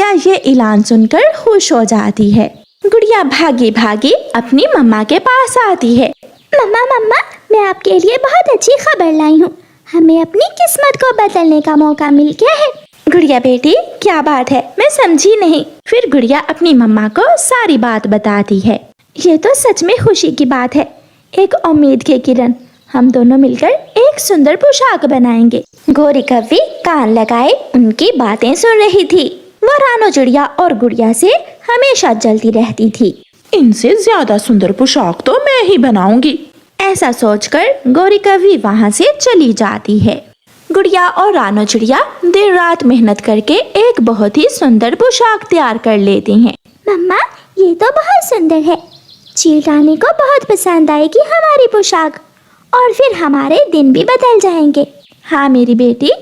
गुड़िया ये ऐलान सुनकर खुश हो जाती है। गुड़िया भागी भागी अपनी मम्मा के पास आती है। मम्मा मम्मा, मैं आपके लिए बहुत अच्छी खबर लाई हूँ। हमें अपनी किस्मत को बदलने का मौका मिल गया है। गुड़िया बेटी, क्या बात है, मैं समझी नहीं। फिर गुड़िया अपनी मम्मा को सारी बात बताती है। ये तो सच में खुशी की बात है, एक उम्मीद की किरण। हम दोनों मिलकर एक सुंदर पोशाक बनाएंगे। गोरी कव्वी कान लगाए उनकी बातें सुन रही थी। वो रानो चिड़िया और गुड़िया से हमेशा जलती रहती थी। इनसे ज्यादा सुंदर पोशाक तो मैं ही बनाऊंगी। ऐसा सोचकर गोरी कव्वी वहाँ से चली जाती है। गुड़िया और रानो चिड़िया दिन रात मेहनत करके एक बहुत ही सुंदर पोशाक तैयार कर लेती हैं। मम्मा, ये तो बहुत सुंदर है। चील रानी को बहुत पसंद आएगी हमारी पोशाक, और फिर हमारे दिन भी बदल जाएंगे। हाँ मेरी बेटी।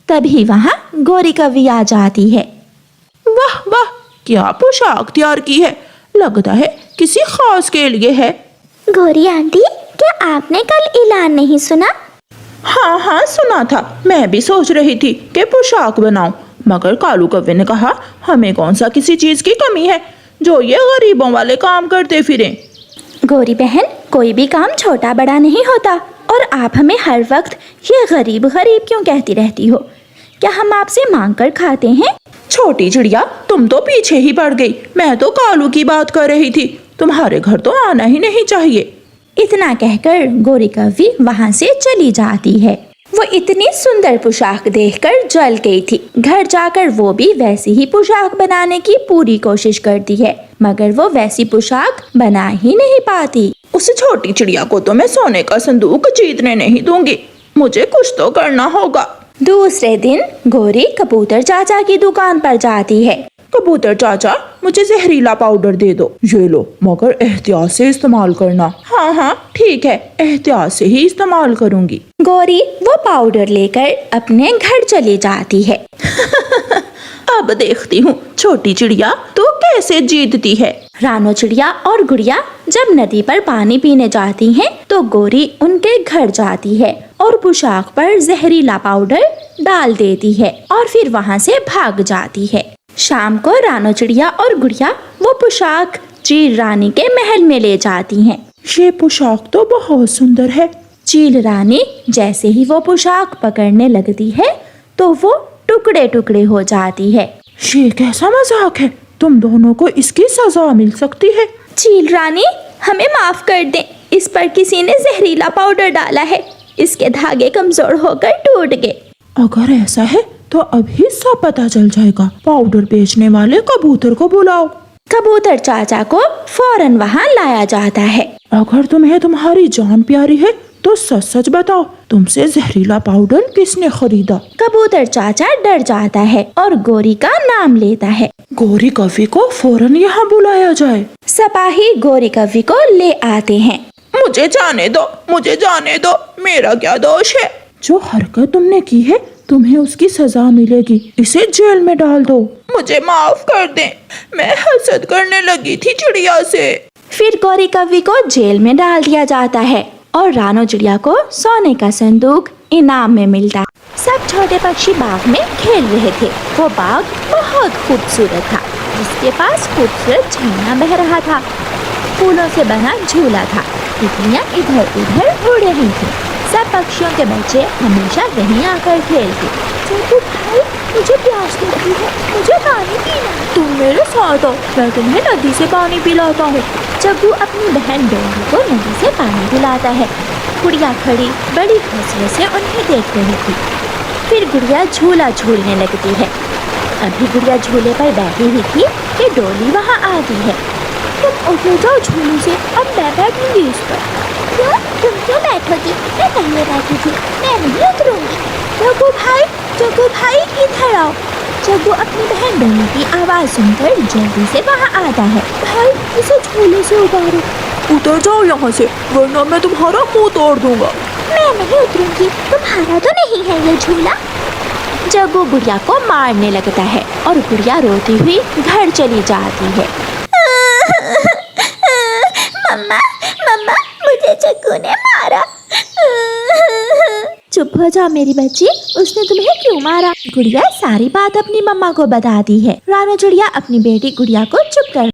तभी वहाँ गोरी कव्वी आ जाती है। वाह वाह, क्या पोशाक तैयार की है, लगता है किसी खास के लिए है। गोरी आंटी, क्या आपने कल ऐलान नहीं सुना? हाँ हाँ सुना था, मैं भी सोच रही थी कि पोशाक बनाऊं, मगर कालू कव्वे ने कहा हमें कौन सा किसी चीज की कमी है जो ये गरीबों वाले काम करते फिरें। गोरी बहन, कोई भी काम छोटा बड़ा नहीं होता, और आप हमें हर वक्त ये गरीब गरीब क्यों कहती रहती हो? क्या हम आपसे मांग कर खाते हैं? छोटी चिड़िया, तुम तो पीछे ही पड़ गई। मैं तो कालू की बात कर रही थी, तुम्हारे घर तो आना ही नहीं चाहिए। इतना कहकर गोरी कव्वी वहाँ से चली जाती है। वो इतनी सुंदर पोशाक देखकर जल गई थी। घर जाकर वो भी वैसी ही पोशाक बनाने की पूरी कोशिश करती है, मगर वो वैसी पोशाक बना ही नहीं पाती। उस छोटी चिड़िया को तो मैं सोने का संदूक जीतने नहीं दूंगी, मुझे कुछ तो करना होगा। दूसरे दिन गोरी कबूतर चाचा की दुकान पर जाती है। कबूतर चाचा, मुझे जहरीला पाउडर दे दो। ये लो, मगर एहतियात से इस्तेमाल करना। हाँ हाँ ठीक है, एहतियात से ही इस्तेमाल करूंगी। गोरी वो पाउडर लेकर अपने घर चली जाती है। अब देखती हूँ छोटी चिड़िया तो कैसे जीतती है। रानो चिड़िया और गुड़िया जब नदी पर पानी पीने जाती हैं, तो गोरी उनके घर जाती है और पोशाक पर जहरीला पाउडर डाल देती है और फिर वहाँ से भाग जाती है। शाम को रानो चिड़िया और गुड़िया वो पोशाक चील रानी के महल में ले जाती हैं। ये पोशाक तो बहुत सुंदर है। चील रानी जैसे ही वो पोशाक पकड़ने लगती है तो वो टुकड़े टुकड़े हो जाती है। ये कैसा मजाक है, तुम दोनों को इसकी सजा मिल सकती है। चील रानी, हमें माफ कर दें, इस पर किसी ने जहरीला पाउडर डाला है, इसके धागे कमजोर होकर टूट गए। अगर ऐसा है तो अभी सब पता चल जाएगा। पाउडर बेचने वाले कबूतर को बुलाओ। कबूतर चाचा को फौरन वहाँ लाया जाता है। अगर तुम्हें तुम्हारी जान प्यारी है तो सच सच बताओ, तुमसे जहरीला पाउडर किसने खरीदा? कबूतर चाचा डर जाता है और गोरी का नाम लेता है। गोरी कव्वी को फौरन यहाँ बुलाया जाए। सिपाही गोरी कव्वी को ले आते हैं। मुझे जाने दो, मुझे जाने दो, मेरा क्या दोष है? जो हरकत तुमने की है तुम्हें उसकी सजा मिलेगी, इसे जेल में डाल दो। मुझे माफ कर दें, मैं हसद करने लगी थी चिड़िया से। फिर गोरी कव्वी को जेल में डाल दिया जाता है और रानो चिड़िया को सोने का संदूक इनाम में मिलता है। सब छोटे पक्षी बाग में खेल रहे थे। वो बाग बहुत खूबसूरत था, जिसके पास खूबसूरत झरना बह रहा था। फूलों से बना झूला था, तितलियां इधर उधर उड़ रही थी। सब पक्षियों के बच्चे हमेशा वहीं आकर खेलते। छोटू भाई, मुझे प्यास लगी है, मुझे पानी पीना है। तुम मेरे साथ आओ, मैं तुम्हें नदी से पानी पिलाता हूँ। जग्गू अपनी बहन डोंगी को नदी से पानी पिलाता है। गुड़िया खड़ी बड़ी हौसले से उन्हें देख रही थी। फिर गुड़िया झूला झूलने लगती है। अभी गुड़िया झूले पर बैठी हुई थी कि डोली वहाँ आती है। तुम उतर जाओ झूले से, अब मैं बैठूंगी इस पर। क्यों? तुम क्यों बैठोगी? मैं पहले बैठी थी, मैं नहीं उतरूंगी। जग्गू भाई इधर आओ। जग्गू अपनी बहन डोली की आवाज़ सुनकर जल्दी से वहाँ आता है। भाई, इसे झूले से उतारो। उतर जाओ यहाँ से, वरना मैं तुम्हारा मुंह तोड़ दूंगा। मैं नहीं उतरूंगी, तुम्हारा तो नहीं है ये झूला। जग्गू गुड़िया को मारने लगता है और गुड़िया रोती हुई घर चली जाती है। मम्मा, मुझे जग्गू ने मारा। चुप हो जाओ मेरी बच्ची, उसने तुम्हें क्यों मारा? गुड़िया सारी बात अपनी मम्मा को बता दी है। रानू चिड़िया अपनी बेटी गुड़िया को चुप कर